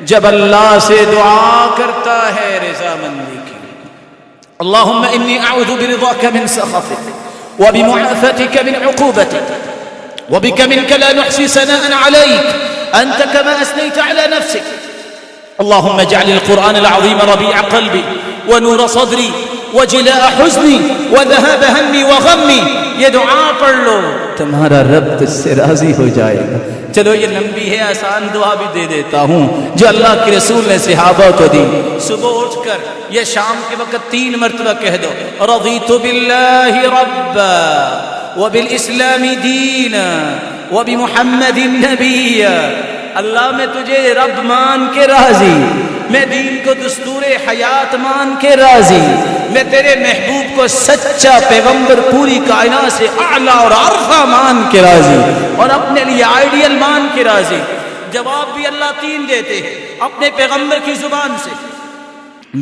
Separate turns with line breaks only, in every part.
جب اللہ سے دعا کرتا ہے رضامندی کی، اللہم انی اعوذ برضاک من سخطک وبمعافتک من عقوبتک وبک منک لا نحصی ثناء علیک انت کما اثنیت علی نفسک اللہم اجعل القرآن العظیم ربیع قلبی ونور صدری وجلاء حزنی وذهاب ہمی وغمی۔ یہ دعا پڑھ لو، تمہارا رب تجھ سے راضی ہو جائے گا۔ چلو یہ لمبی ہے، آسان دعا بھی دے دیتا ہوں جو اللہ کے رسول نے صحابہ کو دی۔ صبح اٹھ کر یہ شام کے وقت 3 مرتبہ کہہ دو، رضیت باللہ ربا وبالاسلام دینا وبمحمد نبیا۔ اللہ میں تجھے رب مان کے راضی، میں دین کو دستور حیات مان کے راضی، میں تیرے محبوب کو سچا پیغمبر پوری کائنات سے اعلیٰ اور عرفہ مان کے راضی، اور اپنے لیے آئیڈیل مان کے راضی۔ جواب بھی اللہ 3 دیتے ہیں اپنے پیغمبر کی زبان سے۔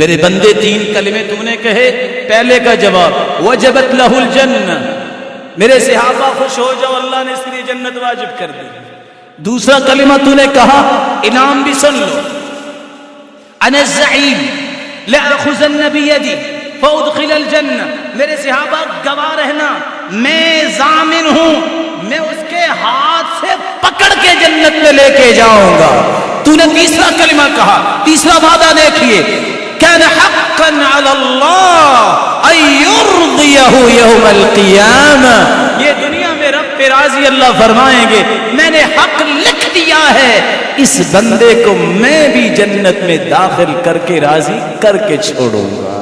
میرے بندے 3 کلمے تو نے کہے، پہلے کا جواب وجبت لہ الجنہ، میرے صحابہ خوش ہو جاؤ، اللہ نے اس کے لیے جنت واجب کر دی۔ دوسرا کلمہ تو نے کہا، انعام بھی سن لو، انا الزعیم لأخذن بیدی فادخل الجنہ، میرے صحابہ گواہ رہنا میں ضامن ہوں، میں اس کے ہاتھ سے پکڑ کے جنت میں لے کے جاؤں گا۔ تو نے تیسرا کلمہ کہا، تیسرا وعدہ دیکھیے، کان حقا علی اللہ ان یرضیہ یوم القیامہ، یہ دنیا میں رب پہ راضی اللہ فرمائیں گے میں نے حق لکھ دیا ہے، اس بندے کو میں بھی جنت میں داخل کر کے راضی کر کے چھوڑوں گا۔